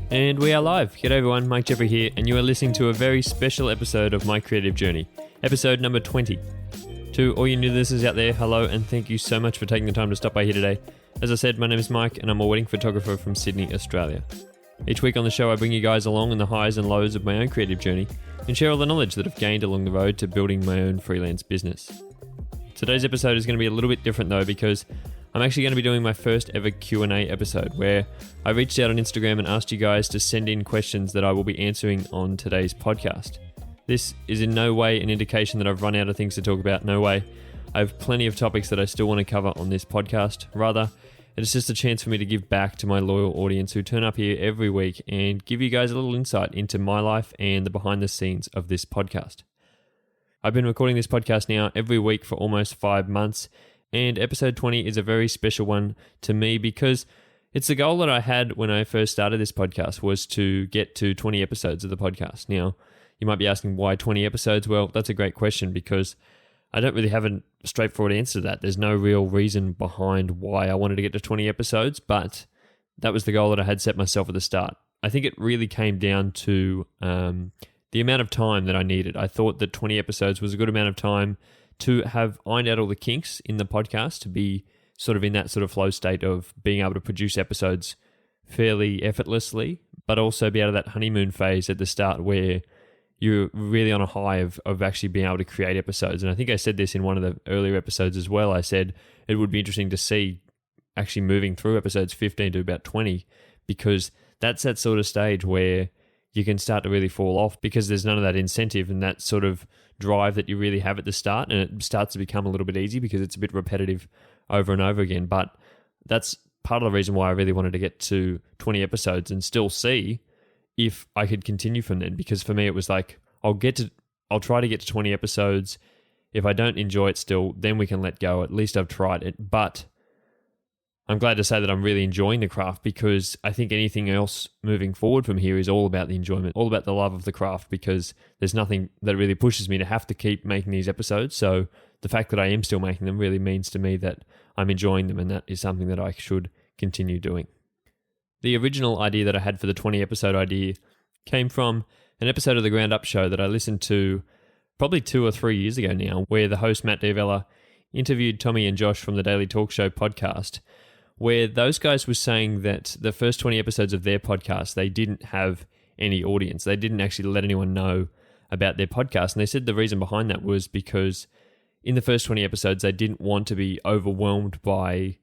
And we are live. G'day everyone, Mike Jeffrey here, and you are listening to a very special episode of my creative journey, episode number 20. To all you new listeners out there, hello, and thank you so much for taking the time to stop by here today. As I said, my name is Mike, and I'm a wedding photographer from Sydney, Australia. Each week on the show, I bring you guys along on the highs and lows of my own creative journey, and share all the knowledge that I've gained along the road to building my own freelance business. Today's episode is going to be a little bit different though, because I'm actually going to be doing my first ever Q&A episode where I reached out on Instagram and asked you guys to send in questions that I will be answering on today's podcast. This is in no way an indication that I've run out of things to talk about, no way. I have plenty of topics that I still want to cover on this podcast. Rather, it is just a chance for me to give back to my loyal audience who turn up here every week and give you guys a little insight into my life and the behind the scenes of this podcast. I've been recording this podcast now every week for almost 5 months, and episode 20 is a very special one to me because it's the goal that I had when I first started this podcast, was to get to 20 episodes of the podcast. Now, you might be asking why 20 episodes? Well, that's a great question because I don't really have a straightforward answer to that. There's no real reason behind why I wanted to get to 20 episodes, but that was the goal that I had set myself at the start. I think it really came down to the amount of time that I needed. I thought that 20 episodes was a good amount of time to have ironed out all the kinks in the podcast, to be sort of in that sort of flow state of being able to produce episodes fairly effortlessly, but also be out of that honeymoon phase at the start where you're really on a high of actually being able to create episodes. And I think I said this in one of the earlier episodes as well. I said it would be interesting to see actually moving through episodes 15 to about 20, because that's that sort of stage where you can start to really fall off because there's none of that incentive and that sort of drive that you really have at the start, and it starts to become a little bit easy because it's a bit repetitive over and over again. But that's part of the reason why I really wanted to get to 20 episodes and still see if I could continue from then, because for me it was like, I'll try to get to 20 episodes. If I don't enjoy it still, then we can let go. At least I've tried it. But I'm glad to say that I'm really enjoying the craft, because I think anything else moving forward from here is all about the enjoyment, all about the love of the craft, because there's nothing that really pushes me to have to keep making these episodes. So the fact that I am still making them really means to me that I'm enjoying them, and that is something that I should continue doing. The original idea that I had for the 20 episode idea came from an episode of The Ground Up Show that I listened to probably 2 or 3 years ago now, where the host Matt D'Avella interviewed Tommy and Josh from the Daily Talk Show podcast, where those guys were saying that the first 20 episodes of their podcast, they didn't have any audience. They didn't actually let anyone know about their podcast. And they said the reason behind that was because in the first 20 episodes, they didn't want to be overwhelmed by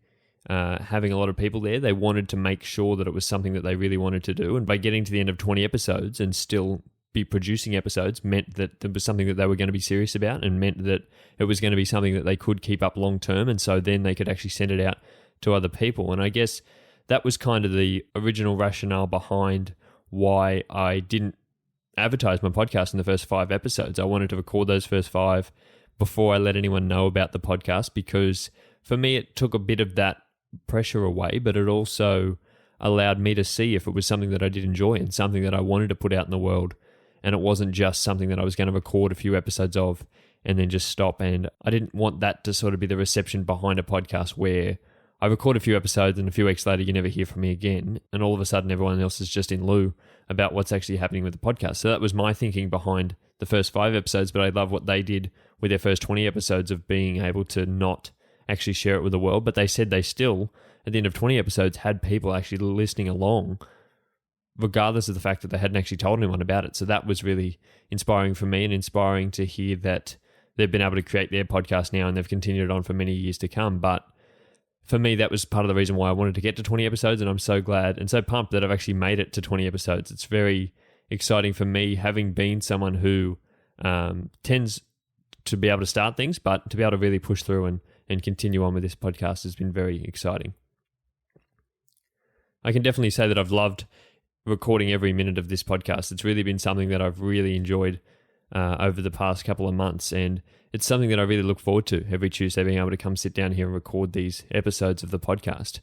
having a lot of people there. They wanted to make sure that it was something that they really wanted to do. And by getting to the end of 20 episodes and still be producing episodes meant that it was something that they were going to be serious about, and meant that it was going to be something that they could keep up long term. And so then they could actually send it out to other people. And I guess that was kind of the original rationale behind why I didn't advertise my podcast in the first 5 episodes. I wanted to record those first 5 before I let anyone know about the podcast, because for me it took a bit of that pressure away, but it also allowed me to see if it was something that I did enjoy and something that I wanted to put out in the world, and it wasn't just something that I was going to record a few episodes of and then just stop. And I didn't want that to sort of be the reception behind a podcast where I record a few episodes and a few weeks later you never hear from me again, and all of a sudden everyone else is just in lieu about what's actually happening with the podcast. So that was my thinking behind the first 5 episodes, but I love what they did with their first 20 episodes of being able to not actually share it with the world. But they said they still, at the end of 20 episodes, had people actually listening along, regardless of the fact that they hadn't actually told anyone about it. So that was really inspiring for me, and inspiring to hear that they've been able to create their podcast now and they've continued it on for many years to come. But for me, that was part of the reason why I wanted to get to 20 episodes, and I'm so glad and so pumped that I've actually made it to 20 episodes. It's very exciting for me, having been someone who tends to be able to start things, but to be able to really push through and continue on with this podcast has been very exciting. I can definitely say that I've loved recording every minute of this podcast. It's really been something that I've really enjoyed over the past couple of months, and it's something that I really look forward to every Tuesday, being able to come sit down here and record these episodes of the podcast.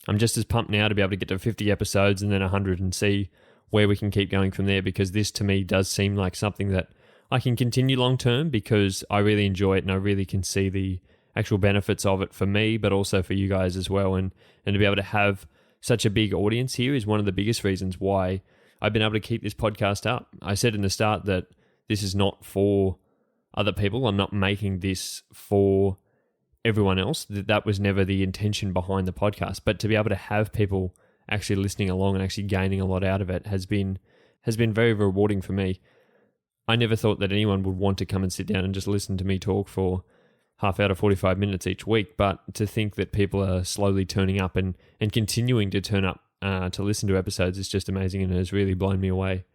I'm just as pumped now to be able to get to 50 episodes and then 100 and see where we can keep going from there, because this to me does seem like something that I can continue long term, because I really enjoy it and I really can see the actual benefits of it for me, but also for you guys as well, and to be able to have such a big audience here is one of the biggest reasons why I've been able to keep this podcast up. I said in the start that this is not for other people. I'm not making this for everyone else. That was never the intention behind the podcast. But to be able to have people actually listening along and actually gaining a lot out of it has been very rewarding for me. I never thought that anyone would want to come and sit down and just listen to me talk for half hour to 45 minutes each week, but to think that people are slowly turning up and continuing to turn up to listen to episodes is just amazing and has really blown me away.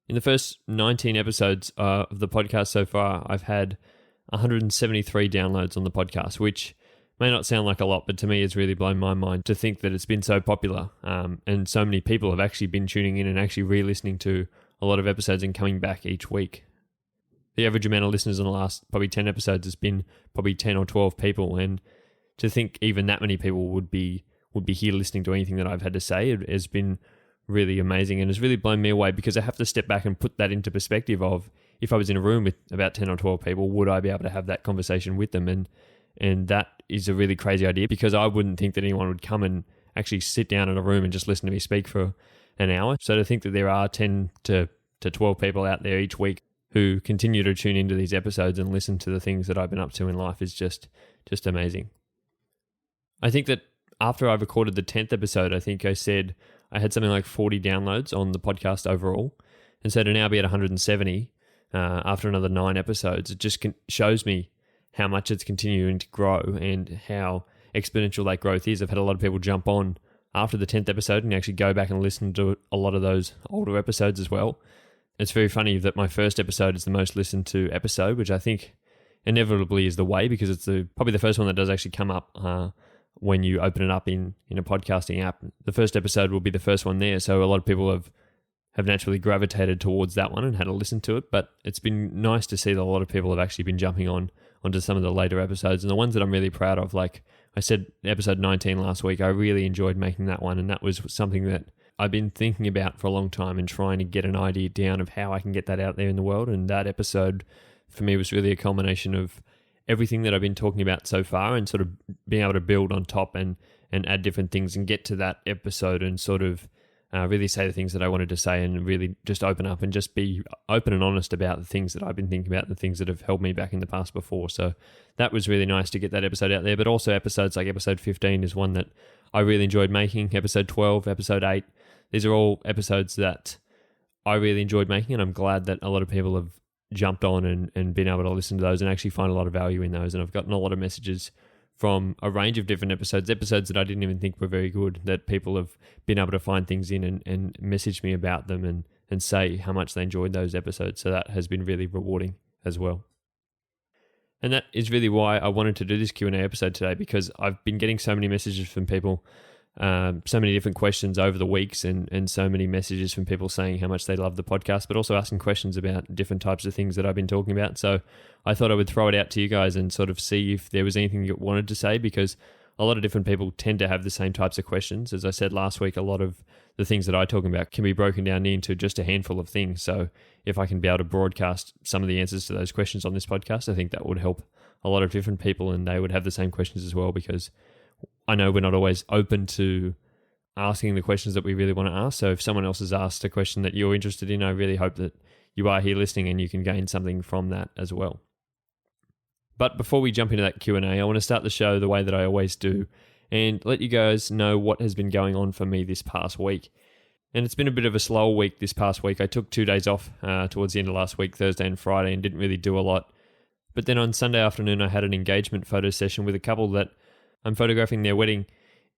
In the first 19 episodes of the podcast so far, I've had 173 downloads on the podcast, which may not sound like a lot, but to me it's really blown my mind to think that it's been so popular and so many people have actually been tuning in and actually re-listening to a lot of episodes and coming back each week. The average amount of listeners in the last probably 10 episodes has been probably 10 or 12 people, and to think even that many people would be here listening to anything that I've had to say, it has been really amazing and has really blown me away, because I have to step back and put that into perspective of, if I was in a room with about 10 or 12 people, would I be able to have that conversation with them? And that is a really crazy idea, because I wouldn't think that anyone would come and actually sit down in a room and just listen to me speak for an hour. So to think that there are 10 to 12 people out there each week who continue to tune into these episodes and listen to the things that I've been up to in life is just amazing. I think that after I recorded the 10th episode, I think I said I had something like 40 downloads on the podcast overall. And so to now be at 170 after another 9 episodes, it just shows me how much it's continuing to grow and how exponential that growth is. I've had a lot of people jump on after the 10th episode and actually go back and listen to a lot of those older episodes as well. It's very funny that my first episode is the most listened to episode, which I think inevitably is the way, because it's probably the first one that does actually come up when you open it up in a podcasting app. The first episode will be the first one there, so a lot of people have naturally gravitated towards that one and had to listen to it. But it's been nice to see that a lot of people have actually been jumping onto some of the later episodes, and the ones that I'm really proud of, like I said, episode 19 last week, I really enjoyed making that one, and that was something that I've been thinking about for a long time and trying to get an idea down of how I can get that out there in the world. And that episode for me was really a culmination of everything that I've been talking about so far, and sort of being able to build on top and add different things and get to that episode and sort of really say the things that I wanted to say, and really just open up and just be open and honest about the things that I've been thinking about, the things that have held me back in the past before. So that was really nice to get that episode out there. But also episodes like episode 15 is one that I really enjoyed making. Episode 12, episode 8. These are all episodes that I really enjoyed making, and I'm glad that a lot of people have jumped on and been able to listen to those and actually find a lot of value in those. And I've gotten a lot of messages from a range of different episodes that I didn't even think were very good, that people have been able to find things in and message me about them and say how much they enjoyed those episodes. So that has been really rewarding as well. And that is really why I wanted to do this Q&A episode today, because I've been getting so many messages from people, so many different questions over the weeks, and so many messages from people saying how much they love the podcast, but also asking questions about different types of things that I've been talking about. So I thought I would throw it out to you guys and sort of see if there was anything you wanted to say, because a lot of different people tend to have the same types of questions. As I said last week, a lot of the things that I talk about can be broken down into just a handful of things. So if I can be able to broadcast some of the answers to those questions on this podcast, I think that would help a lot of different people, and they would have the same questions as well, because I know we're not always open to asking the questions that we really want to ask. So if someone else has asked a question that you're interested in, I really hope that you are here listening and you can gain something from that as well. But before we jump into that Q&A, I want to start the show the way that I always do and let you guys know what has been going on for me this past week. And it's been a bit of a slow week this past week. I took 2 days off towards the end of last week, Thursday and Friday, and didn't really do a lot. But then on Sunday afternoon, I had an engagement photo session with a couple that I'm photographing their wedding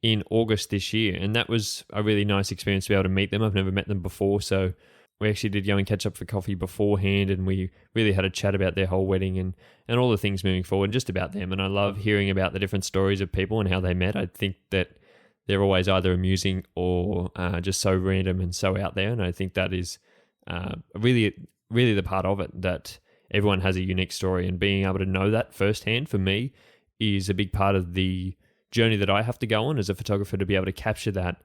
in August this year. And that was a really nice experience to be able to meet them. I've never met them before. So we actually did go and catch up for coffee beforehand, and we really had a chat about their whole wedding and all the things moving forward, and just about them. And I love hearing about the different stories of people and how they met. I think that they're always either amusing or just so random and so out there. And I think that is really the part of it, that everyone has a unique story, and being able to know that firsthand for me is a big part of the journey that I have to go on as a photographer, to be able to capture that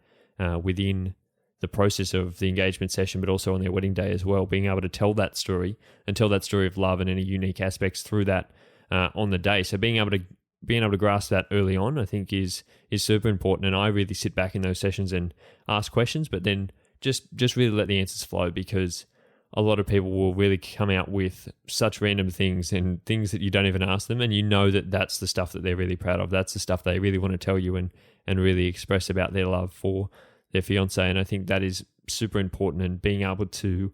within the process of the engagement session, but also on their wedding day as well, being able to tell that story and tell that story of love and any unique aspects through that on the day. So being able to being able to grasp that early on, I think is super important. And I really sit back in those sessions and ask questions, but then just really let the answers flow, because a lot of people will really come out with such random things and things that you don't even ask them, and you know that that's the stuff that they're really proud of. That's the stuff they really want to tell you and really express about their love for their fiance. And I think that is super important. And being able to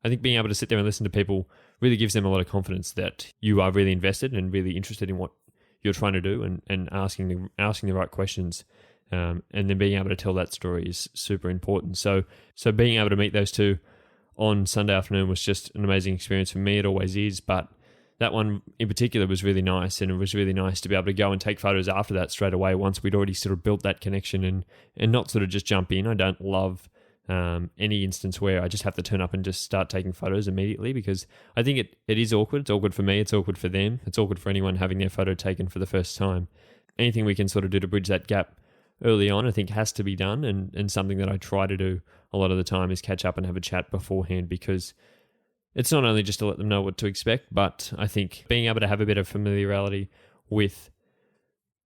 sit there and listen to people really gives them a lot of confidence that you are really invested and really interested in what you're trying to do, and asking the right questions. And then being able to tell that story is super important. So being able to meet those two on Sunday afternoon was just an amazing experience for me. It always is, but that one in particular was really nice, and it was really nice to be able to go and take photos after that straight away once we'd already sort of built that connection, and not sort of just jump in. I don't love any instance where I just have to turn up and just start taking photos immediately, because I think it is awkward. It's awkward for me. It's awkward for them. It's awkward for anyone having their photo taken for the first time. Anything we can sort of do to bridge that gap early on, I think has to be done, and something that I try to do a lot of the time is catch up and have a chat beforehand, because it's not only just to let them know what to expect, but I think being able to have a bit of familiarity with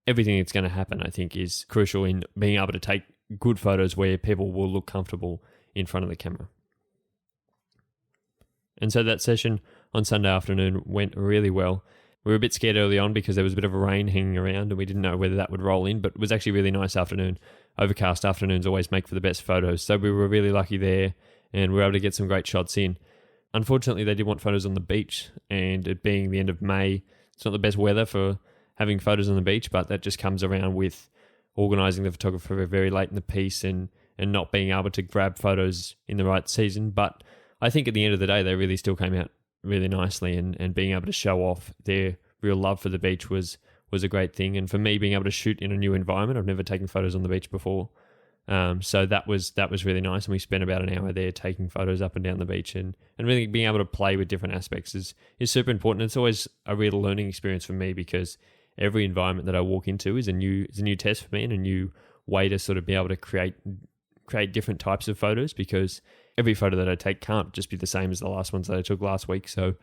everything that's going to happen, I think, is crucial in being able to take good photos where people will look comfortable in front of the camera. And so that session on Sunday afternoon went really well. We were a bit scared early on because there was a bit of a rain hanging around and we didn't know whether that would roll in, but it was actually a really nice afternoon. Overcast afternoons always make for the best photos, so we were really lucky there and we were able to get some great shots in. Unfortunately, they did want photos on the beach, and it being the end of May, it's not the best weather for having photos on the beach, but that just comes around with organising the photographer very late in the piece and not being able to grab photos in the right season. But I think at the end of the day, they really still came out really nicely, and being able to show off their real love for the beach was a great thing. And for me, being able to shoot in a new environment, I've never taken photos on the beach before. So that was really nice. And we spent about an hour there taking photos up and down the beach, and really being able to play with different aspects is super important. It's always a real learning experience for me, because every environment that I walk into is a new test for me, and a new way to sort of be able to create different types of photos, because every photo that I take can't just be the same as the last ones that I took last week. So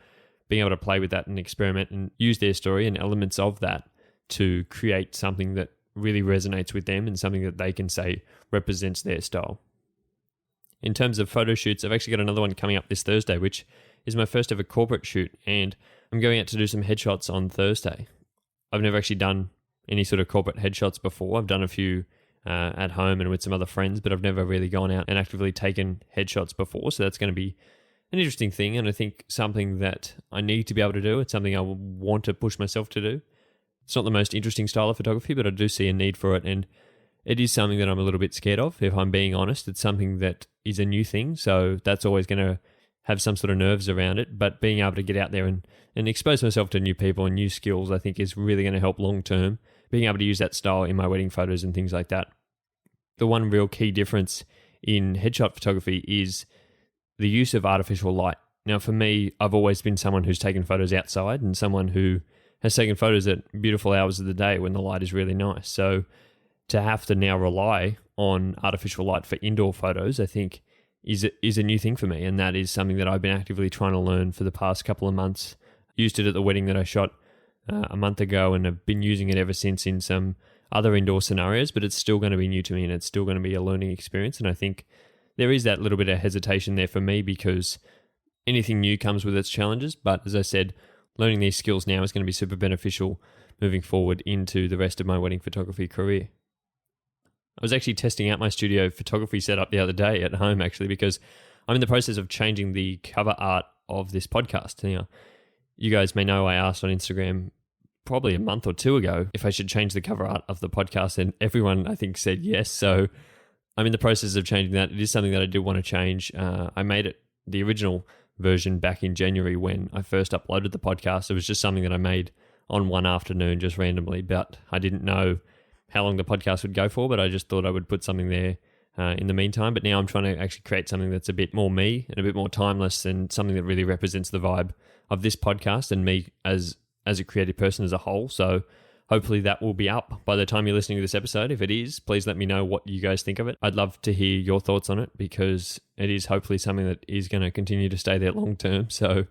being able to play with that and experiment and use their story and elements of that to create something that really resonates with them and something that they can say represents their style. In terms of photo shoots, I've actually got another one coming up this Thursday, which is my first ever corporate shoot, and I'm going out to do some headshots on Thursday. I've never actually done any sort of corporate headshots before. I've done a few at home and with some other friends, but I've never really gone out and actively taken headshots before. So that's going to be an interesting thing, and I think something that I need to be able to do. It's something I want to push myself to do. It's not the most interesting style of photography, but I do see a need for it, and it is something that I'm a little bit scared of, if I'm being honest. It's something that is a new thing, so that's always going to have some sort of nerves around it, but being able to get out there and expose myself to new people and new skills, I think is really going to help long term, being able to use that style in my wedding photos and things like that. The one real key difference in headshot photography is the use of artificial light. Now, for me, I've always been someone who's taken photos outside and someone who has taken photos at beautiful hours of the day when the light is really nice. So to have to now rely on artificial light for indoor photos, I think is a new thing for me. And that is something that I've been actively trying to learn for the past couple of months. Used it at the wedding that I shot a month ago, and have been using it ever since in some other indoor scenarios, but it's still going to be new to me, and it's still going to be a learning experience. And I think there is that little bit of hesitation there for me, because anything new comes with its challenges. But as I said, learning these skills now is going to be super beneficial moving forward into the rest of my wedding photography career. I was actually testing out my studio photography setup the other day at home, actually, because I'm in the process of changing the cover art of this podcast. Now, you guys may know I asked on Instagram probably a month or two ago if I should change the cover art of the podcast, and everyone, I think, said yes. So I'm in the process of changing that. It is something that I do want to change. I made it the original version back in January when I first uploaded the podcast. It was just something that I made on one afternoon just randomly, but I didn't know how long the podcast would go for, but I just thought I would put something there in the meantime. But now I'm trying to actually create something that's a bit more me and a bit more timeless, and something that really represents the vibe of this podcast and me as a creative person as a whole. So hopefully that will be up by the time you're listening to this episode. If it is, please let me know what you guys think of it. I'd love to hear your thoughts on it, because it is hopefully something that is going to continue to stay there long term. So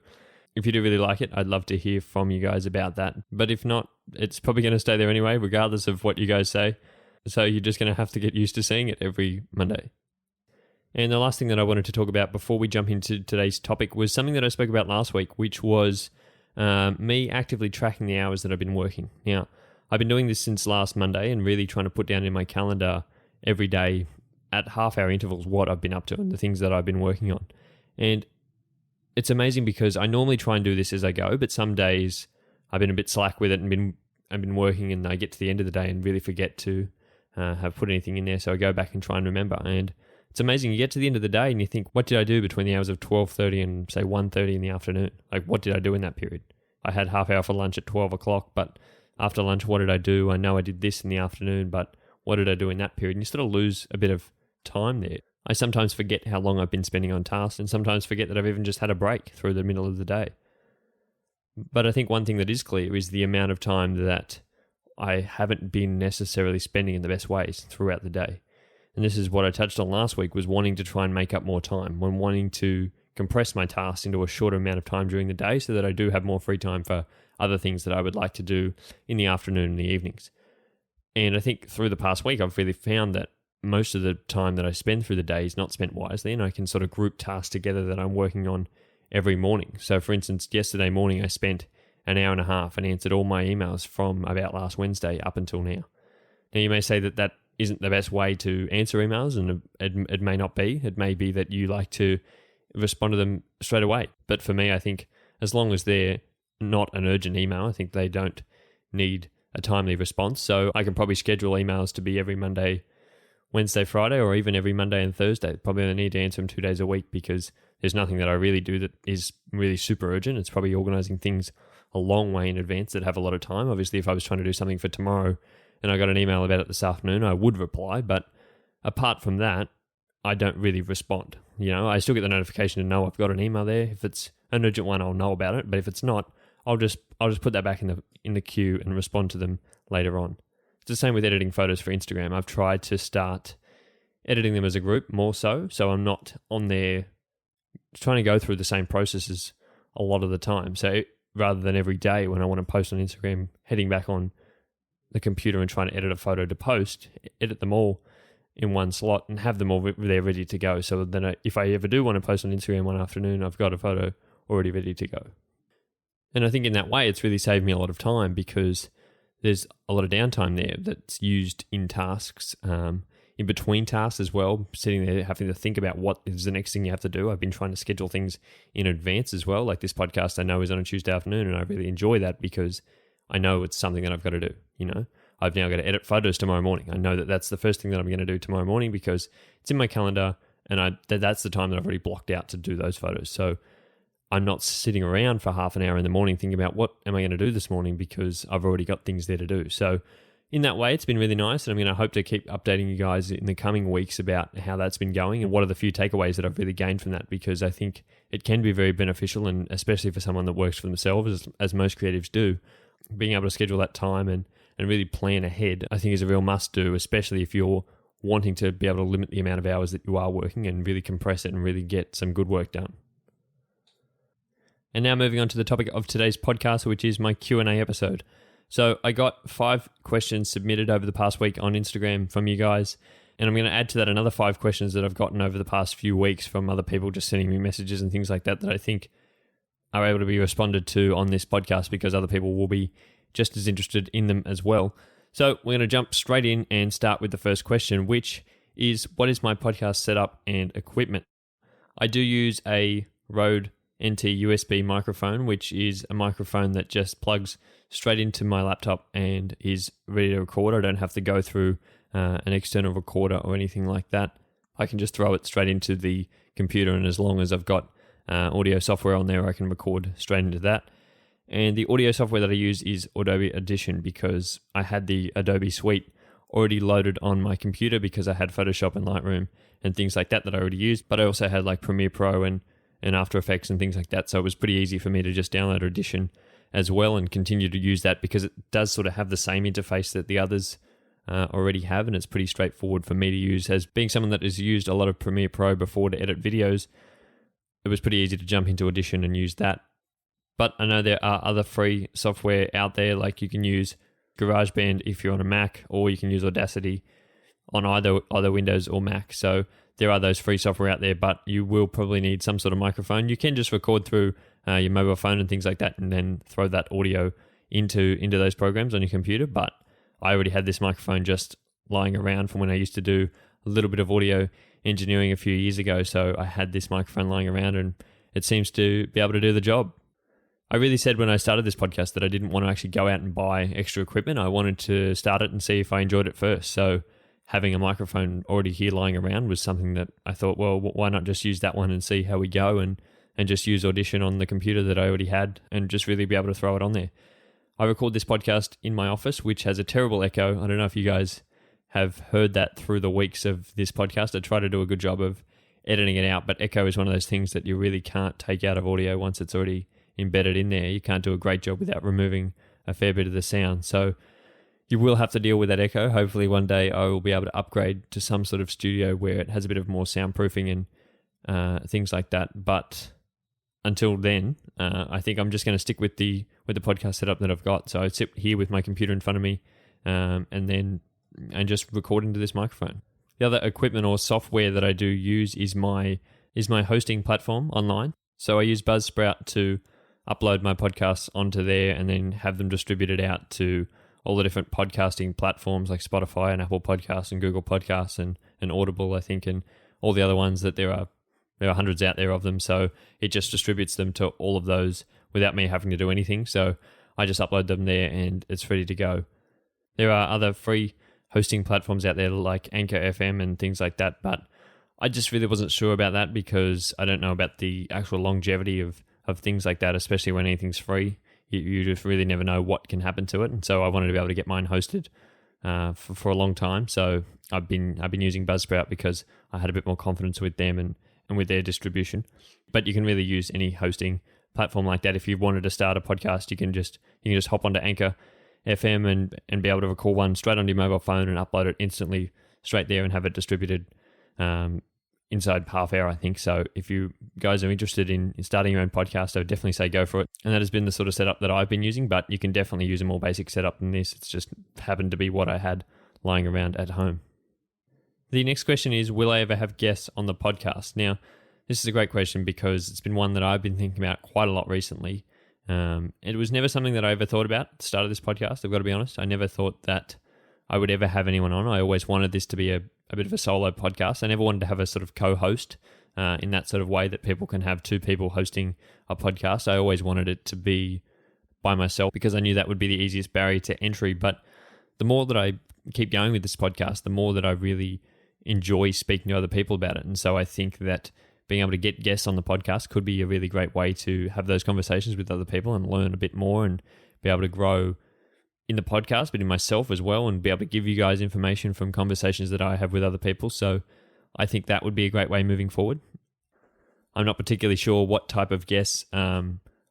if you do really like it, I'd love to hear from you guys about that. But if not, it's probably going to stay there anyway, regardless of what you guys say. So you're just going to have to get used to seeing it every Monday. And the last thing that I wanted to talk about before we jump into today's topic was something that I spoke about last week, which was me actively tracking the hours that I've been working. Now, I've been doing this since last Monday and really trying to put down in my calendar every day at half-hour intervals what I've been up to and the things that I've been working on. And it's amazing because I normally try and do this as I go, but some days I've been a bit slack with it and I've been working, and I get to the end of the day and really forget to have put anything in there. So I go back and try and remember. And it's amazing. You get to the end of the day and you think, what did I do between the hours of 12:30 and say 1:30 in the afternoon? Like, what did I do in that period? I had half hour for lunch at 12 o'clock, but after lunch, what did I do? I know I did this in the afternoon, but what did I do in that period? And you sort of lose a bit of time there. I sometimes forget how long I've been spending on tasks, and sometimes forget that I've even just had a break through the middle of the day. But I think one thing that is clear is the amount of time that I haven't been necessarily spending in the best ways throughout the day. And this is what I touched on last week, was wanting to try and make up more time, when wanting to compress my tasks into a shorter amount of time during the day so that I do have more free time for other things that I would like to do in the afternoon and the evenings. And I think through the past week, I've really found that most of the time that I spend through the day is not spent wisely, and I can sort of group tasks together that I'm working on every morning. So for instance, yesterday morning, I spent an hour and a half and answered all my emails from about last Wednesday up until now. Now, you may say that that isn't the best way to answer emails, and it may not be. It may be that you like to respond to them straight away. But for me, I think as long as they're not an urgent email, I think they don't need a timely response. So I can probably schedule emails to be every Monday, Wednesday, Friday, or even every Monday and Thursday. Probably only need to answer them 2 days a week because there's nothing that I really do that is really super urgent. It's probably organizing things a long way in advance that have a lot of time. Obviously, if I was trying to do something for tomorrow and I got an email about it this afternoon, I would reply. But apart from that, I don't really respond. You know, I still get the notification to know I've got an email there. If it's an urgent one, I'll know about it. But if it's not, I'll just put that back in the queue and respond to them later on. It's the same with editing photos for Instagram. I've tried to start editing them as a group more so I'm not on there trying to go through the same processes a lot of the time. So rather than every day when I want to post on Instagram, heading back on the computer and trying to edit a photo to post, edit them all in one slot and have them all there ready to go. So then if I ever do want to post on Instagram one afternoon, I've got a photo already ready to go. And I think in that way, it's really saved me a lot of time because there's a lot of downtime there that's used in tasks, in between tasks as well, sitting there having to think about what is the next thing you have to do. I've been trying to schedule things in advance as well. Like this podcast I know is on a Tuesday afternoon, and I really enjoy that because I know it's something that I've got to do. You know, I've now got to edit photos tomorrow morning. I know that that's the first thing that I'm going to do tomorrow morning because it's in my calendar, and that's the time that I've already blocked out to do those photos. So I'm not sitting around for half an hour in the morning thinking about what am I going to do this morning because I've already got things there to do. So in that way, it's been really nice, and I'm going to hope to keep updating you guys in the coming weeks about how that's been going and what are the few takeaways that I've really gained from that, because I think it can be very beneficial, and especially for someone that works for themselves, as most creatives do, being able to schedule that time and really plan ahead, I think is a real must-do, especially if you're wanting to be able to limit the amount of hours that you are working and really compress it and really get some good work done. And now moving on to the topic of today's podcast, which is my Q&A episode. So I got 5 questions submitted over the past week on Instagram from you guys, and I'm going to add to that another 5 questions that I've gotten over the past few weeks from other people just sending me messages and things like that I think are able to be responded to on this podcast because other people will be just as interested in them as well. So we're going to jump straight in and start with the first question, which is, what is my podcast setup and equipment? I do use a Rode NT USB microphone, which is a microphone that just plugs straight into my laptop and is ready to record. I don't have to go through an external recorder or anything like that. I can just throw it straight into the computer, and as long as I've got audio software on there, I can record straight into that. And the audio software that I use is Adobe Audition because I had the Adobe Suite already loaded on my computer because I had Photoshop and Lightroom and things like that I already used, but I also had like Premiere Pro and After Effects and things like that, so it was pretty easy for me to just download Audition as well and continue to use that because it does sort of have the same interface that the others already have, and it's pretty straightforward for me to use. As being someone that has used a lot of Premiere Pro before to edit videos, it was pretty easy to jump into Audition and use that But I know there are other free software out there, like you can use GarageBand if you're on a Mac, or you can use Audacity on either Windows or Mac. So there are those free software out there, but you will probably need some sort of microphone. You can just record through your mobile phone and things like that, and then throw that audio into those programs on your computer. But I already had this microphone just lying around from when I used to do a little bit of audio engineering a few years ago. So I had this microphone lying around, and it seems to be able to do the job. I really said when I started this podcast that I didn't want to actually go out and buy extra equipment. I wanted to start it and see if I enjoyed it first. So having a microphone already here lying around was something that I thought, well, why not just use that one and see how we go, and just use Audition on the computer that I already had and just really be able to throw it on there. I record this podcast in my office, which has a terrible echo. I don't know if you guys have heard that through the weeks of this podcast. I try to do a good job of editing it out, but echo is one of those things that you really can't take out of audio once it's already embedded in there. You can't do a great job without removing a fair bit of the sound. So you will have to deal with that echo. Hopefully one day I will be able to upgrade to some sort of studio where it has a bit of more soundproofing and things like that. But until then, I think I'm just going to stick with the podcast setup that I've got. So I sit here with my computer in front of me, and just record into this microphone. The other equipment or software that I do use is my hosting platform online. So I use Buzzsprout to upload my podcasts onto there and then have them distributed out to all the different podcasting platforms like Spotify and Apple Podcasts and Google Podcasts and Audible, I think, and all the other ones that there are hundreds out there of them. So it just distributes them to all of those without me having to do anything. So I just upload them there and it's ready to go. There are other free hosting platforms out there like Anchor FM and things like that, but I just really wasn't sure about that because I don't know about the actual longevity of things like that, especially when anything's free. You just really never know what can happen to it. And so I wanted to be able to get mine hosted for a long time. So I've been using Buzzsprout because I had a bit more confidence with them and with their distribution. But you can really use any hosting platform like that. If you wanted to start a podcast, you can just hop onto Anchor FM and be able to record one straight onto your mobile phone and upload it instantly straight there and have it distributed inside half hour, I think. So if you guys are interested in starting your own podcast, I would definitely say go for it. And that has been the sort of setup that I've been using, but you can definitely use a more basic setup than this. It's just happened to be what I had lying around at home. The next question is, will I ever have guests on the podcast? Now, this is a great question because it's been one that I've been thinking about quite a lot recently. It was never something that I ever thought about at the start of this podcast, I've got to be honest. I never thought that I would ever have anyone on. I always wanted this to be a bit of a solo podcast. I never wanted to have a sort of co-host in that sort of way that people can have two people hosting a podcast. I always wanted it to be by myself because I knew that would be the easiest barrier to entry. But the more that I keep going with this podcast, the more that I really enjoy speaking to other people about it. And so I think that being able to get guests on the podcast could be a really great way to have those conversations with other people and learn a bit more and be able to grow in the podcast, but in myself as well, and be able to give you guys information from conversations that I have with other people. So I think that would be a great way moving forward. I'm not particularly sure what type of guests I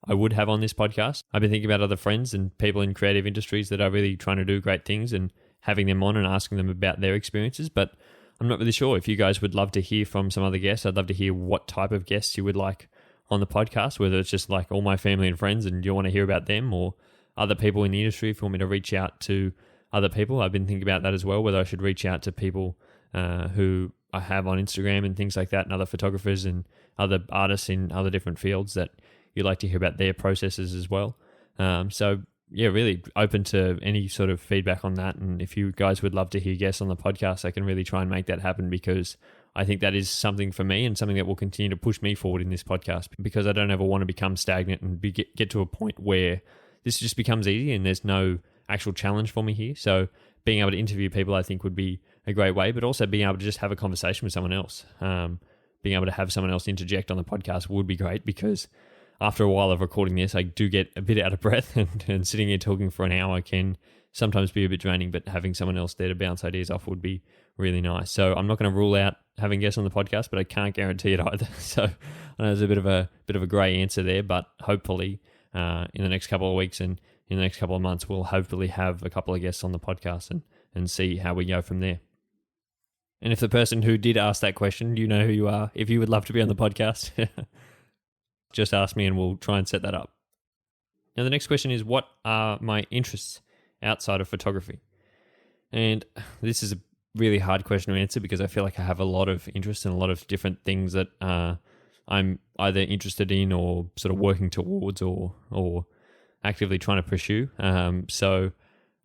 would have on this podcast. I've been thinking about other friends and people in creative industries that are really trying to do great things and having them on and asking them about their experiences, but I'm not really sure. If you guys would love to hear from some other guests, I'd love to hear what type of guests you would like on the podcast, whether it's just like all my family and friends and you want to hear about them, or other people in the industry. If you want me to reach out to other people, I've been thinking about that as well, whether I should reach out to people who I have on Instagram and things like that, and other photographers and other artists in other different fields that you'd like to hear about their processes as well. So yeah, really open to any sort of feedback on that. And if you guys would love to hear guests on the podcast, I can really try and make that happen, because I think that is something for me and something that will continue to push me forward in this podcast, because I don't ever want to become stagnant and get to a point where this just becomes easy and there's no actual challenge for me here. So being able to interview people, I think, would be a great way, but also being able to just have a conversation with someone else. Being able to have someone else interject on the podcast would be great, because after a while of recording this, I do get a bit out of breath, and sitting here talking for an hour can sometimes be a bit draining, but having someone else there to bounce ideas off would be really nice. So I'm not going to rule out having guests on the podcast, but I can't guarantee it either. So I know there's a bit of a grey answer there, but hopefully in the next couple of weeks and in the next couple of months, we'll hopefully have a couple of guests on the podcast and see how we go from there. And if the person who did ask that question, you know who you are. If you would love to be on the podcast, just ask me and we'll try and set that up. Now, the next question is, what are my interests outside of photography? And this is a really hard question to answer because I feel like I have a lot of interests in a lot of different things that I'm either interested in or sort of working towards or actively trying to pursue. So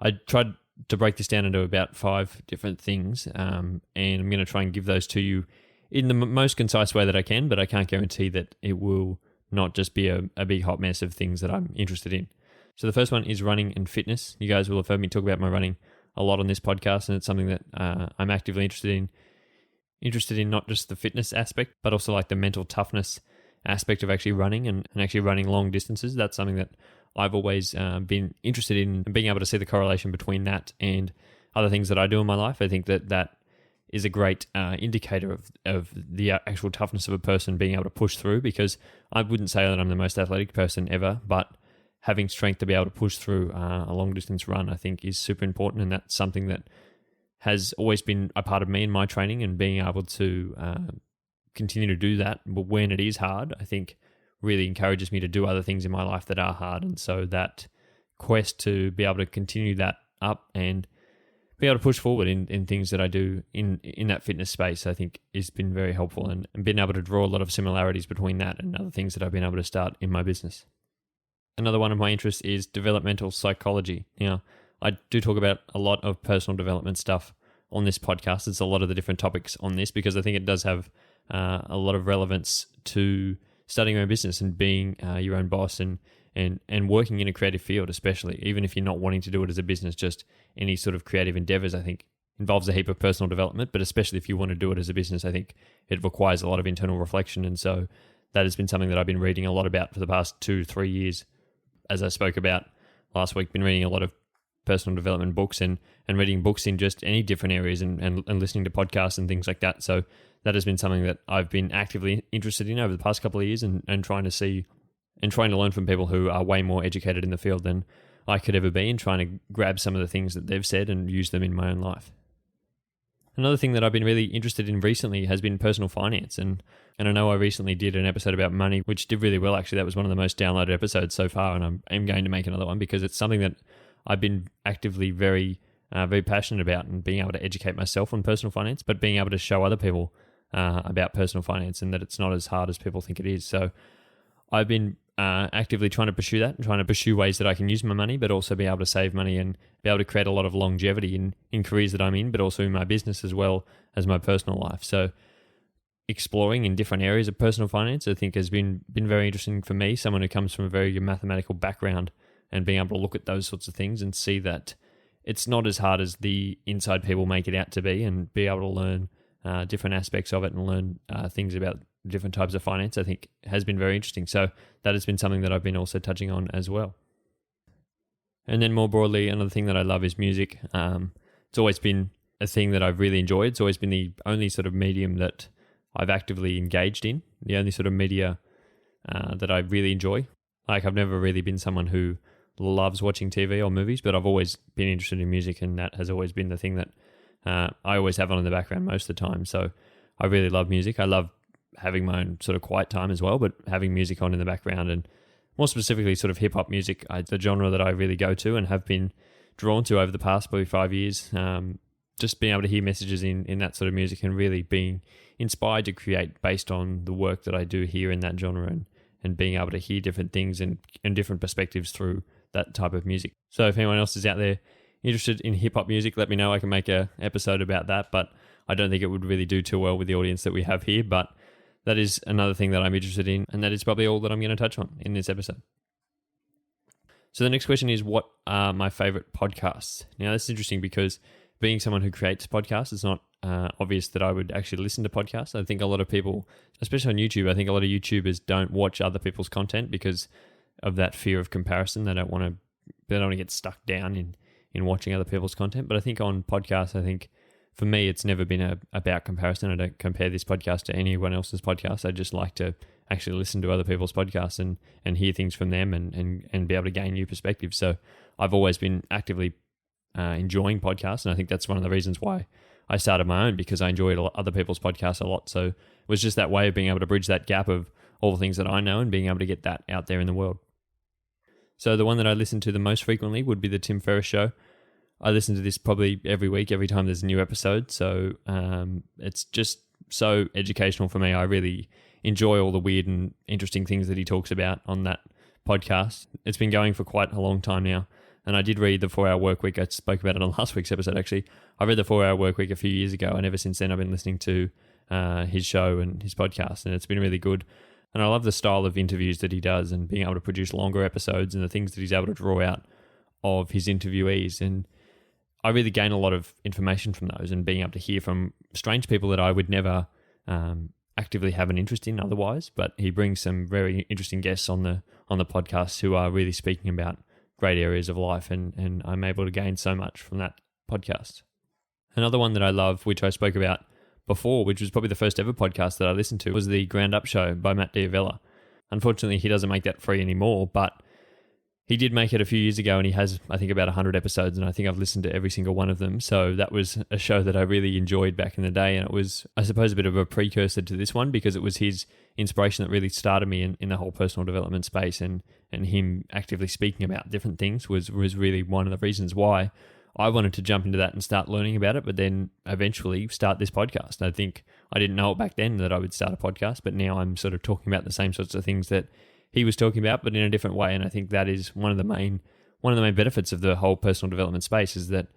I tried to break this down into about 5 different things, and I'm going to try and give those to you in the most concise way that I can, but I can't guarantee that it will not just be a big hot mess of things that I'm interested in. So the first one is running and fitness. You guys will have heard me talk about my running a lot on this podcast, and it's something that I'm actively interested in not just the fitness aspect, but also like the mental toughness aspect of actually running and actually running long distances. That's something that I've always been interested in, and being able to see the correlation between that and other things that I do in my life. I think that is a great indicator of the actual toughness of a person being able to push through, because I wouldn't say that I'm the most athletic person ever, but having strength to be able to push through a long distance run, I think, is super important. And that's something that has always been a part of me in my training, and being able to continue to do that when it is hard, I think really encourages me to do other things in my life that are hard. And so that quest to be able to continue that up and be able to push forward in things that I do in that fitness space, I think has been very helpful, and being able to draw a lot of similarities between that and other things that I've been able to start in my business. Another one of my interests is developmental psychology. Now, I do talk about a lot of personal development stuff on this podcast. It's a lot of the different topics on this because I think it does have a lot of relevance to starting your own business and being your own boss and working in a creative field, especially, even if you're not wanting to do it as a business, just any sort of creative endeavors, I think involves a heap of personal development, but especially if you want to do it as a business, I think it requires a lot of internal reflection. And so that has been something that I've been reading a lot about for the past 2-3 years. As I spoke about last week, been reading a lot of personal development books and reading books in just any different areas and listening to podcasts and things like that. So that has been something that I've been actively interested in over the past couple of years and trying to see and trying to learn from people who are way more educated in the field than I could ever be, and trying to grab some of the things that they've said and use them in my own life. Another thing that I've been really interested in recently has been personal finance. And I know I recently did an episode about money, which did really well. Actually, that was one of the most downloaded episodes so far. And I'm going to make another one because it's something that I've been actively very passionate about, and being able to educate myself on personal finance, but being able to show other people about personal finance and that it's not as hard as people think it is. So I've been actively trying to pursue that and trying to pursue ways that I can use my money, but also be able to save money and be able to create a lot of longevity in careers that I'm in, but also in my business as well as my personal life. So exploring in different areas of personal finance, I think, has been very interesting for me, someone who comes from a very mathematical background, and being able to look at those sorts of things and see that it's not as hard as the inside people make it out to be, and be able to learn different aspects of it and learn things about different types of finance, I think has been very interesting. So that has been something that I've been also touching on as well. And then more broadly, another thing that I love is music. It's always been a thing that I've really enjoyed. It's always been the only sort of medium that I've actively engaged in, the only sort of media that I really enjoy. Like, I've never really been someone who loves watching TV or movies, but I've always been interested in music, and that has always been the thing that I always have on in the background most of the time. So I really love music. I love having my own sort of quiet time as well, but having music on in the background, and more specifically sort of hip-hop music, the genre that I really go to and have been drawn to over the past probably 5 years. Just being able to hear messages in that sort of music and really being inspired to create based on the work that I do here in that genre, and being able to hear different things and different perspectives through that type of music. So if anyone else is out there interested in hip-hop music, let me know. I can make an episode about that, but I don't think it would really do too well with the audience that we have here. But that is another thing that I'm interested in, and that is probably all that I'm going to touch on in this episode. So the next question is, what are my favorite podcasts? Now, this is interesting because being someone who creates podcasts, it's not obvious that I would actually listen to podcasts. I think a lot of people, especially on YouTube, I think a lot of YouTubers don't watch other people's content because of that fear of comparison. They don't want to get stuck down in watching other people's content. But I think on podcasts, I think for me, it's never been about comparison. I don't compare this podcast to anyone else's podcast. I just like to actually listen to other people's podcasts and hear things from them and be able to gain new perspectives. So I've always been actively enjoying podcasts, and I think that's one of the reasons why I started my own, because I enjoyed other people's podcasts a lot. So it was just that way of being able to bridge that gap of all the things that I know and being able to get that out there in the world. So the one that I listen to the most frequently would be the Tim Ferriss Show. I listen to this probably every week, every time there's a new episode. So it's just so educational for me. I really enjoy all the weird and interesting things that he talks about on that podcast. It's been going for quite a long time now. And I did read the 4-Hour Workweek. I spoke about it on last week's episode, actually. I read the 4-Hour Workweek a few years ago, and ever since then I've been listening to his show and his podcast, and it's been really good. And I love the style of interviews that he does and being able to produce longer episodes and the things that he's able to draw out of his interviewees. And I really gain a lot of information from those, and being able to hear from strange people that I would never actively have an interest in otherwise. But he brings some very interesting guests on the podcast who are really speaking about great areas of life, and I'm able to gain so much from that podcast. Another one that I love, which I spoke about before, which was probably the first ever podcast that I listened to, was the Ground Up Show by Matt D'Avella. Unfortunately, he doesn't make that free anymore, but he did make it a few years ago, and he has, I think, about 100 episodes, and I think I've listened to every single one of them. So that was a show that I really enjoyed back in the day, and it was, I suppose, a bit of a precursor to this one, because it was his inspiration that really started me in the whole personal development space, and him actively speaking about different things was really one of the reasons why I wanted to jump into that and start learning about it, but then eventually start this podcast. I think I didn't know it back then that I would start a podcast, but now I'm sort of talking about the same sorts of things that he was talking about, but in a different way. And I think that is one of the main benefits of the whole personal development space, is that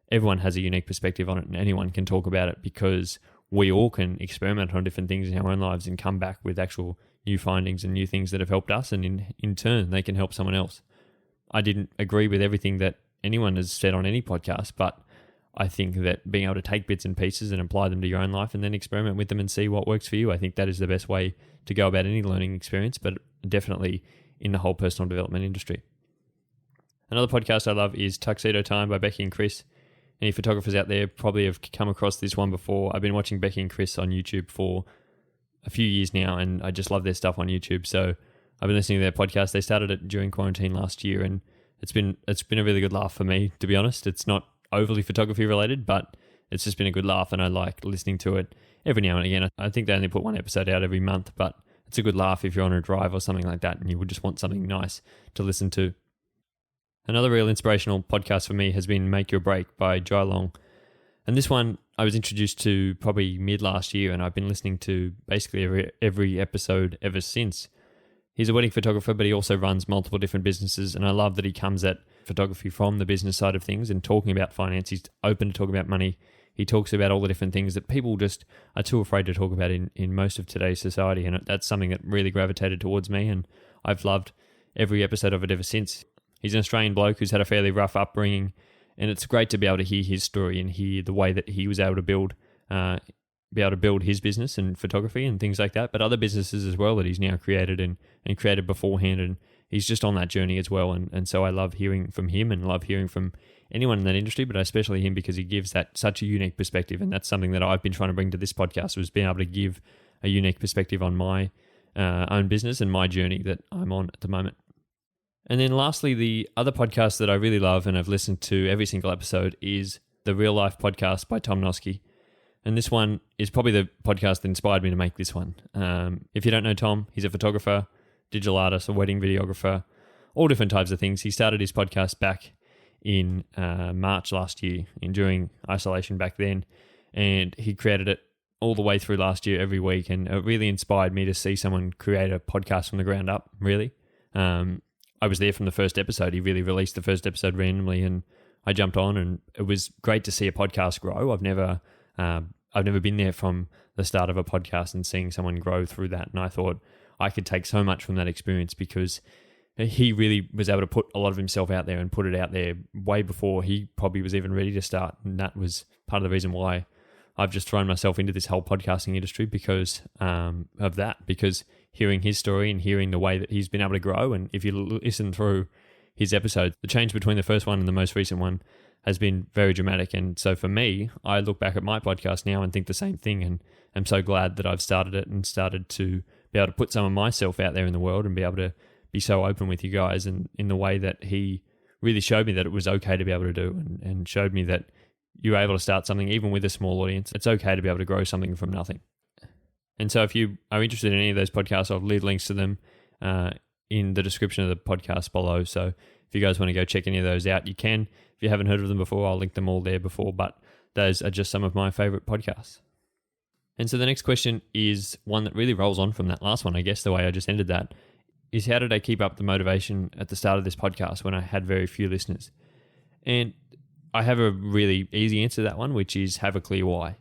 everyone has a unique perspective on it, and anyone can talk about it, because we all can experiment on different things in our own lives and come back with actual new findings and new things that have helped us, and in turn they can help someone else. I didn't agree with everything that anyone has said on any podcast, but I think that being able to take bits and pieces and apply them to your own life and then experiment with them and see what works for you, I think that is the best way to go about any learning experience, but definitely in the whole personal development industry. Another podcast I love is Tuxedo Time by Becky and Chris. Any photographers out there probably have come across this one before. I've been watching Becky and Chris on YouTube for a few years now, and I just love their stuff on YouTube. So I've been listening to their podcast. They started it during quarantine last year, and it's been a really good laugh for me, to be honest. It's not overly photography related, but it's just been a good laugh, and I like listening to it every now and again. I think they only put one episode out every month, but it's a good laugh if you're on a drive or something like that and you would just want something nice to listen to. Another real inspirational podcast for me has been Make Your Break by Jai Long. And this one I was introduced to probably mid last year, and I've been listening to basically every episode ever since. He's a wedding photographer, but he also runs multiple different businesses, and I love that he comes at photography from the business side of things and talking about finance. He's open to talking about money. He talks about all the different things that people just are too afraid to talk about in most of today's society, and that's something that really gravitated towards me, and I've loved every episode of it ever since. He's an Australian bloke who's had a fairly rough upbringing, and it's great to be able to hear his story and hear the way that he was able to build his business and photography and things like that, but other businesses as well that he's now created and created beforehand, and he's just on that journey as well. And so I love hearing from him and love hearing from anyone in that industry, but especially him, because he gives that such a unique perspective. And that's something that I've been trying to bring to this podcast, was being able to give a unique perspective on my own business and my journey that I'm on at the moment. And then lastly, the other podcast that I really love and I've listened to every single episode is the Real Life Podcast by Tom Noski. And this one is probably the podcast that inspired me to make this one. If you don't know Tom, he's a photographer, digital artist, a wedding videographer, all different types of things. He started his podcast back in March last year, during isolation back then, and he created it all the way through last year every week, and it really inspired me to see someone create a podcast from the ground up, really. I was there from the first episode. He really released the first episode randomly, and I jumped on, and it was great to see a podcast grow. I've never been there from the start of a podcast and seeing someone grow through that, and I thought I could take so much from that experience, because he really was able to put a lot of himself out there and put it out there way before he probably was even ready to start. And that was part of the reason why I've just thrown myself into this whole podcasting industry, because of that, because hearing his story and hearing the way that he's been able to grow. And if you listen through his episodes, the change between the first one and the most recent one has been very dramatic. And so for me, I look back at my podcast now and think the same thing, and I'm so glad that I've started it and started to be able to put some of myself out there in the world and be able to be so open with you guys, and in the way that he really showed me that it was okay to be able to do, and showed me that you're able to start something even with a small audience. It's okay to be able to grow something from nothing. And so if you are interested in any of those podcasts, I'll leave links to them in the description of the podcast below. So if you guys want to go check any of those out, you can. If you haven't heard of them before, I'll link them all there before, but those are just some of my favorite podcasts. And so the next question is one that really rolls on from that last one, I guess, the way I just ended that, is how did I keep up the motivation at the start of this podcast when I had very few listeners? And I have a really easy answer to that one, which is have a clear why.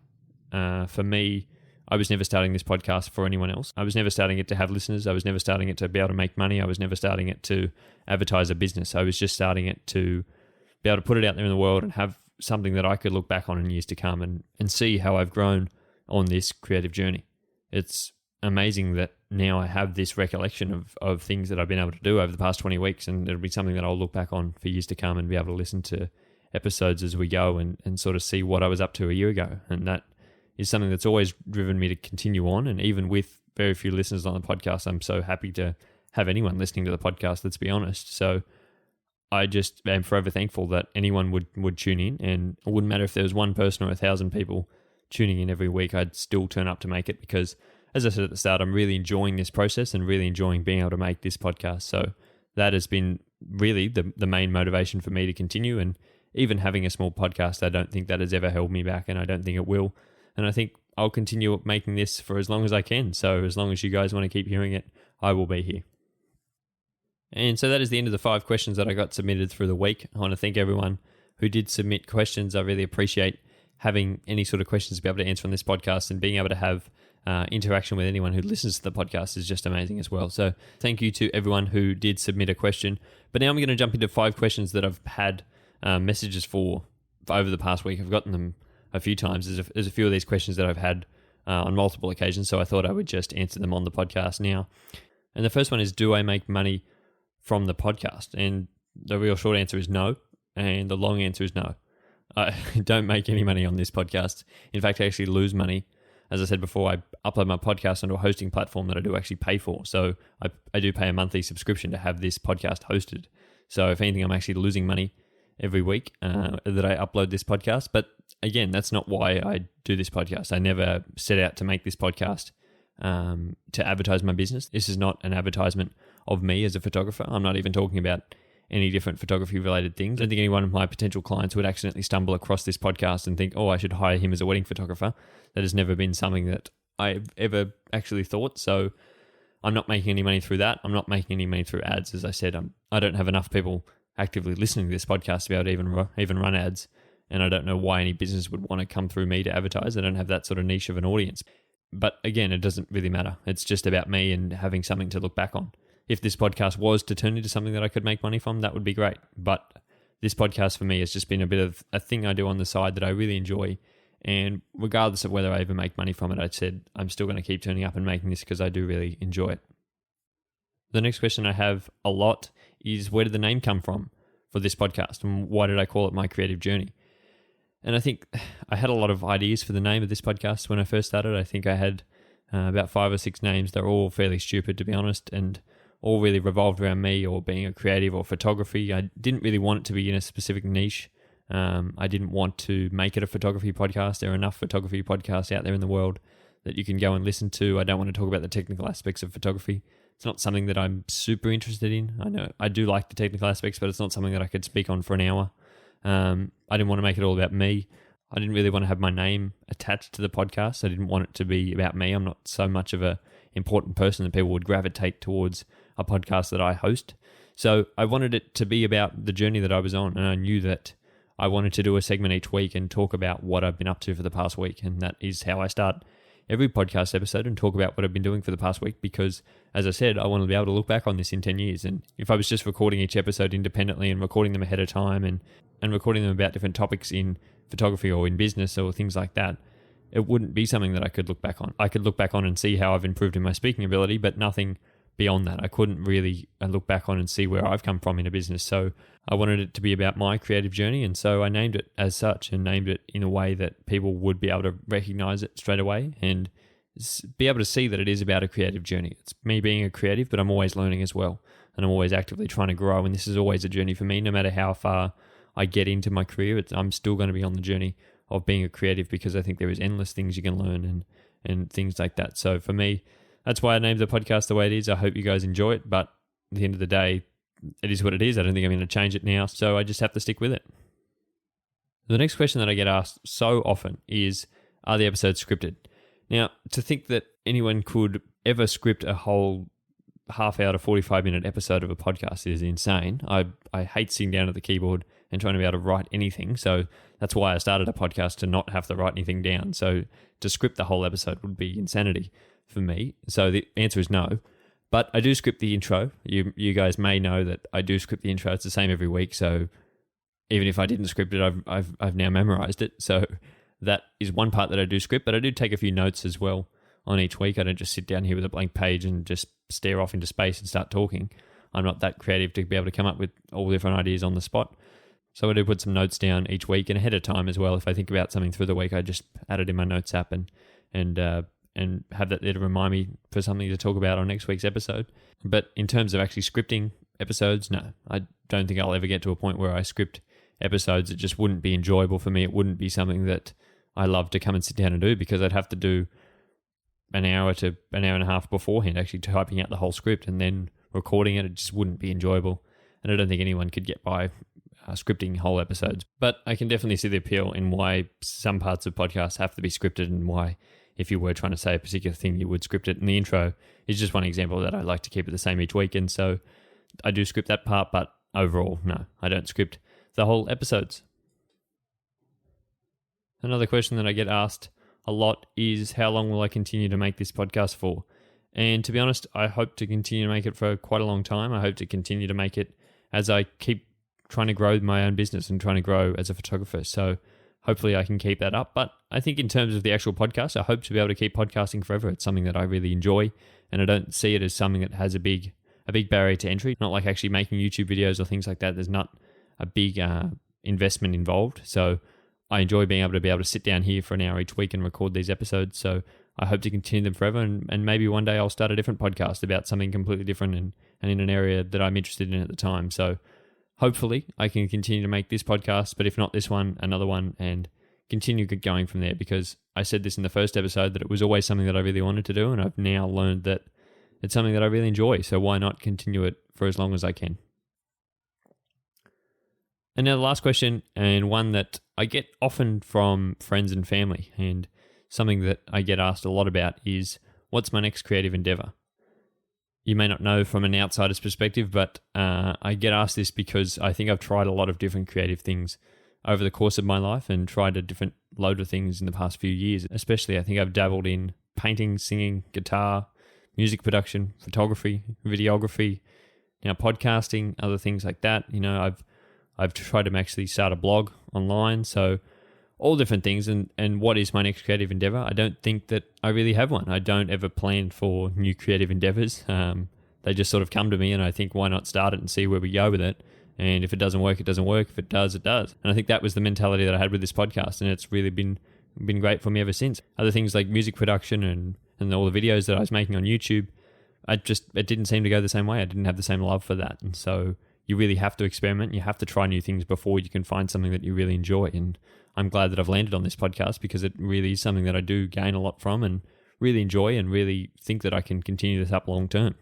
For me, I was never starting this podcast for anyone else. I was never starting it to have listeners. I was never starting it to be able to make money. I was never starting it to advertise a business. I was just starting it to be able to put it out there in the world and have something that I could look back on in years to come and see how I've grown on this creative journey. It's amazing that now I have this recollection of things that I've been able to do over the past 20 weeks, and it'll be something that I'll look back on for years to come and be able to listen to episodes as we go and sort of see what I was up to a year ago. And that is something that's always driven me to continue on. And even with very few listeners on the podcast, I'm so happy to have anyone listening to the podcast, let's be honest. So I just am forever thankful that anyone would tune in, and it wouldn't matter if there was one person or 1,000 people tuning in every week, I'd still turn up to make it because, as I said at the start, I'm really enjoying this process and really enjoying being able to make this podcast. So that has been really the main motivation for me to continue. And even having a small podcast, I don't think that has ever held me back, and I don't think it will. And I think I'll continue making this for as long as I can. So as long as you guys want to keep hearing it, I will be here. And so that is the end of the 5 questions that I got submitted through the week. I want to thank everyone who did submit questions. I really appreciate having any sort of questions to be able to answer on this podcast, and being able to have interaction with anyone who listens to the podcast is just amazing as well. So thank you to everyone who did submit a question. But now I'm going to jump into 5 questions that I've had messages for over the past week. I've gotten them a few times. There's a few of these questions that I've had on multiple occasions, so I thought I would just answer them on the podcast now. And the first one is, do I make money from the podcast? And the real short answer is no, and the long answer is no. I don't make any money on this podcast. In fact, I actually lose money. As I said before, I upload my podcast onto a hosting platform that I do actually pay for. So I do pay a monthly subscription to have this podcast hosted. So if anything, I'm actually losing money every week that I upload this podcast. But again, that's not why I do this podcast. I never set out to make this podcast to advertise my business. This is not an advertisement of me as a photographer. I'm not even talking about any different photography related things. I don't think any one of my potential clients would accidentally stumble across this podcast and think, oh, I should hire him as a wedding photographer. That has never been something that I've ever actually thought. So I'm not making any money through that. I'm not making any money through ads. As I said, I don't have enough people actively listening to this podcast to be able to even run ads. And I don't know why any business would want to come through me to advertise. I don't have that sort of niche of an audience. But again, it doesn't really matter. It's just about me and having something to look back on. If this podcast was to turn into something that I could make money from, that would be great. But this podcast for me has just been a bit of a thing I do on the side that I really enjoy. And regardless of whether I ever make money from it, I said I'm still going to keep turning up and making this because I do really enjoy it. The next question I have a lot is, where did the name come from for this podcast? And why did I call it My Creative Journey? And I think I had a lot of ideas for the name of this podcast when I first started. I think I had about 5 or 6 names. They're all fairly stupid, to be honest, and all really revolved around me or being a creative or photography. I didn't really want it to be in a specific niche. I didn't want to make it a photography podcast. There are enough photography podcasts out there in the world that you can go and listen to. I don't want to talk about the technical aspects of photography. It's not something that I'm super interested in. I know I do like the technical aspects, but it's not something that I could speak on for an hour. I didn't want to make it all about me. I didn't really want to have my name attached to the podcast. I didn't want it to be about me. I'm not so much of a important person that people would gravitate towards a podcast that I host. So I wanted it to be about the journey that I was on, and I knew that I wanted to do a segment each week and talk about what I've been up to for the past week. And that is how I start every podcast episode, and talk about what I've been doing for the past week, because as I said, I want to be able to look back on this in 10 years. And if I was just recording each episode independently and recording them ahead of time and recording them about different topics in photography or in business or things like that, it wouldn't be something that I could look back on. I could look back on and see how I've improved in my speaking ability, but nothing beyond that. I couldn't really look back on and see where I've come from in a business. So I wanted it to be about my creative journey, and so I named it as such, and named it in a way that people would be able to recognize it straight away and be able to see that it is about a creative journey. It's me being a creative, but I'm always learning as well, and I'm always actively trying to grow, and this is always a journey for me. No matter how far I get into my career, I'm still going to be on the journey of being a creative, because I think there is endless things you can learn and things like that. So for me, that's why I named the podcast the way it is. I hope you guys enjoy it, but at the end of the day, it is what it is. I don't think I'm going to change it now, so I just have to stick with it. The next question that I get asked so often is, are the episodes scripted? Now, to think that anyone could ever script a whole half hour to 45-minute episode of a podcast is insane. I hate sitting down at the keyboard and trying to be able to write anything. So that's why I started a podcast, to not have to write anything down. So to script the whole episode would be insanity for me. So the answer is no. But I do script the intro. You guys may know that I do script the intro. It's the same every week. So even if I didn't script it, I've now memorized it. So that is one part that I do script, but I do take a few notes as well on each week. I don't just sit down here with a blank page and just stare off into space and start talking. I'm not that creative to be able to come up with all different ideas on the spot. So I do put some notes down each week and ahead of time as well. If I think about something through the week, I just add it in my notes app and have that there to remind me for something to talk about on next week's episode. But in terms of actually scripting episodes, no, I don't think I'll ever get to a point where I script episodes. It just wouldn't be enjoyable for me. It wouldn't be something that I love to come and sit down and do, because I'd have to do an hour to an hour and a half beforehand actually typing out the whole script and then recording it. It just wouldn't be enjoyable. And I don't think anyone could get by scripting whole episodes. But I can definitely see the appeal in why some parts of podcasts have to be scripted, and why if you were trying to say a particular thing, you would script it. And the intro is just one example that I like to keep it the same each week. And so I do script that part, but overall, no, I don't script the whole episodes. Another question that I get asked a lot is, how long will I continue to make this podcast for? And to be honest, I hope to continue to make it for quite a long time. I hope to continue to make it as I keep trying to grow my own business and trying to grow as a photographer. So hopefully I can keep that up. But I think in terms of the actual podcast, I hope to be able to keep podcasting forever. It's something that I really enjoy, and I don't see it as something that has a big barrier to entry. Not like actually making YouTube videos or things like that. There's not a big investment involved. So I enjoy being able to sit down here for an hour each week and record these episodes. So I hope to continue them forever, and maybe one day I'll start a different podcast about something completely different and in an area that I'm interested in at the time. So hopefully I can continue to make this podcast, but if not this one, another one, and continue going from there, because I said this in the first episode that it was always something that I really wanted to do, and I've now learned that it's something that I really enjoy. So why not continue it for as long as I can? And now the last question, and one that I get often from friends and family, and something that I get asked a lot about, is, what's my next creative endeavor? You may not know from an outsider's perspective, but I get asked this because I think I've tried a lot of different creative things over the course of my life, and tried a different load of things in the past few years. Especially, I think I've dabbled in painting, singing, guitar, music production, photography, videography, now podcasting, other things like that. You know, I've tried to actually start a blog online, so all different things. And what is my next creative endeavor? I don't think that I really have one. I don't ever plan for new creative endeavors. They just sort of come to me, and I think, why not start it and see where we go with it? And if it doesn't work, it doesn't work. If it does, it does. And I think that was the mentality that I had with this podcast, and it's really been great for me ever since. Other things like music production and all the videos that I was making on YouTube, it didn't seem to go the same way. I didn't have the same love for that. And so you really have to experiment. You have to try new things before you can find something that you really enjoy. And I'm glad that I've landed on this podcast, because it really is something that I do gain a lot from and really enjoy, and really think that I can continue this up long term.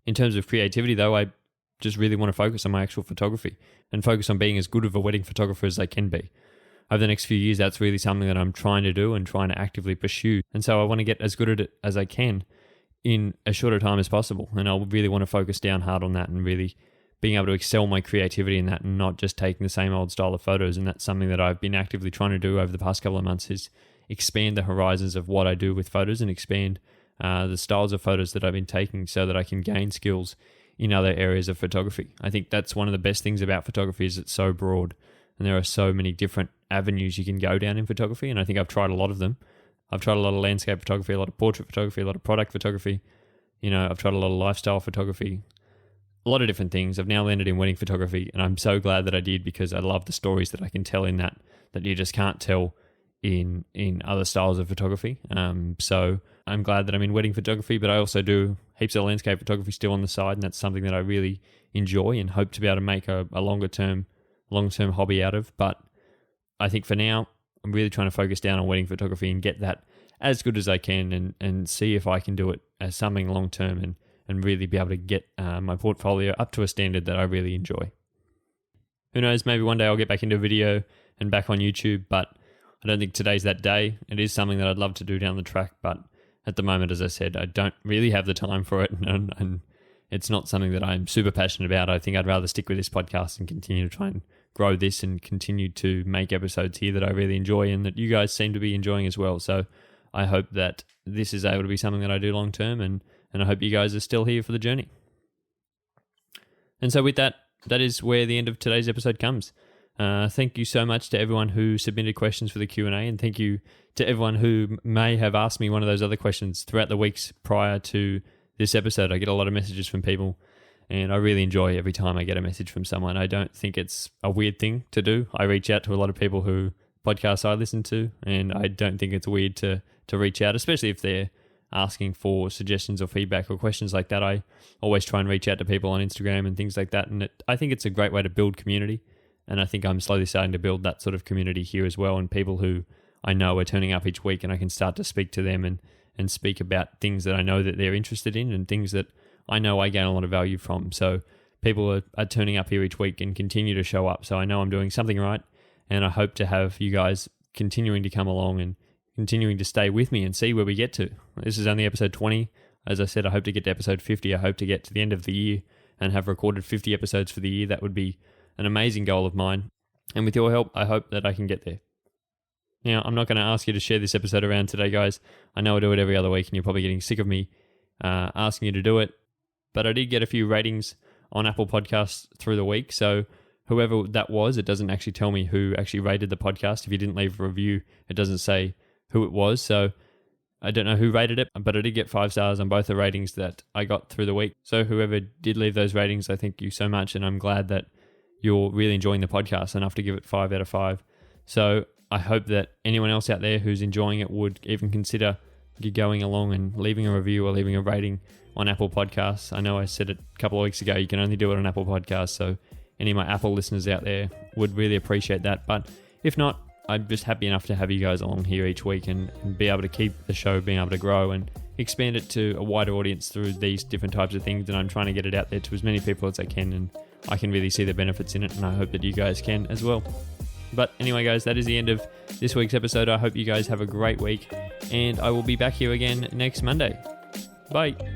In terms of creativity, though, I just really want to focus on my actual photography and focus on being as good of a wedding photographer as I can be. Over the next few years, that's really something that I'm trying to do and trying to actively pursue. And so I want to get as good at it as I can in as short a time as possible. And I really want to focus down hard on that, and really being able to excel my creativity in that, and not just taking the same old style of photos. And that's something that I've been actively trying to do over the past couple of months, is expand the horizons of what I do with photos, and expand the styles of photos that I've been taking, so that I can gain skills in other areas of photography. I think that's one of the best things about photography, is it's so broad, and there are so many different avenues you can go down in photography. And I think I've tried a lot of them. I've tried a lot of landscape photography, a lot of portrait photography, a lot of product photography. You know, I've tried a lot of lifestyle photography, a lot of different things. I've now landed in wedding photography, and I'm so glad that I did, because I love the stories that I can tell in that you just can't tell in other styles of photography. So I'm glad that I'm in wedding photography, but I also do heaps of landscape photography still on the side, and that's something that I really enjoy and hope to be able to make a long-term hobby out of. But I think for now, I'm really trying to focus down on wedding photography and get that as good as I can, and see if I can do it as something long-term and really be able to get my portfolio up to a standard that I really enjoy. Who knows, maybe one day I'll get back into video and back on YouTube, but I don't think today's that day. It is something that I'd love to do down the track, but at the moment, as I said, I don't really have the time for it, and it's not something that I'm super passionate about. I think I'd rather stick with this podcast and continue to try and grow this and continue to make episodes here that I really enjoy and that you guys seem to be enjoying as well. So I hope that this is able to be something that I do long term, and I hope you guys are still here for the journey. And so with that, that is where the end of today's episode comes. Thank you so much to everyone who submitted questions for the Q&A, and thank you to everyone who may have asked me one of those other questions throughout the weeks prior to this episode. I get a lot of messages from people, and I really enjoy every time I get a message from someone. I don't think it's a weird thing to do. I reach out to a lot of people who podcasts I listen to, and I don't think it's weird to reach out, especially if they're asking for suggestions or feedback or questions like that. I always try and reach out to people on Instagram and things like that, and I think it's a great way to build community, and I think I'm slowly starting to build that sort of community here as well, and people who I know are turning up each week, and I can start to speak to them and speak about things that I know that they're interested in and things that I know I gain a lot of value from. So people are turning up here each week and continue to show up, so I know I'm doing something right, and I hope to have you guys continuing to come along and continuing to stay with me and see where we get to. This is only episode 20. As I said, I hope to get to episode 50. I hope to get to the end of the year and have recorded 50 episodes for the year. That would be an amazing goal of mine. And with your help, I hope that I can get there. Now, I'm not going to ask you to share this episode around today, guys. I know I do it every other week and you're probably getting sick of me asking you to do it. But I did get a few ratings on Apple Podcasts through the week. So whoever that was, it doesn't actually tell me who actually rated the podcast. If you didn't leave a review, it doesn't say who it was. So I don't know who rated it, but I did get 5 stars on both the ratings that I got through the week. So whoever did leave those ratings, I thank you so much. And I'm glad that you're really enjoying the podcast enough to give it 5 out of 5. So I hope that anyone else out there who's enjoying it would even consider going along and leaving a review or leaving a rating on Apple Podcasts. I know I said it a couple of weeks ago, you can only do it on Apple Podcasts. So any of my Apple listeners out there would really appreciate that. But if not, I'm just happy enough to have you guys along here each week and be able to keep the show being able to grow and expand it to a wider audience through these different types of things. And I'm trying to get it out there to as many people as I can, and I can really see the benefits in it, and I hope that you guys can as well. But anyway, guys, that is the end of this week's episode. I hope you guys have a great week, and I will be back here again next Monday. Bye.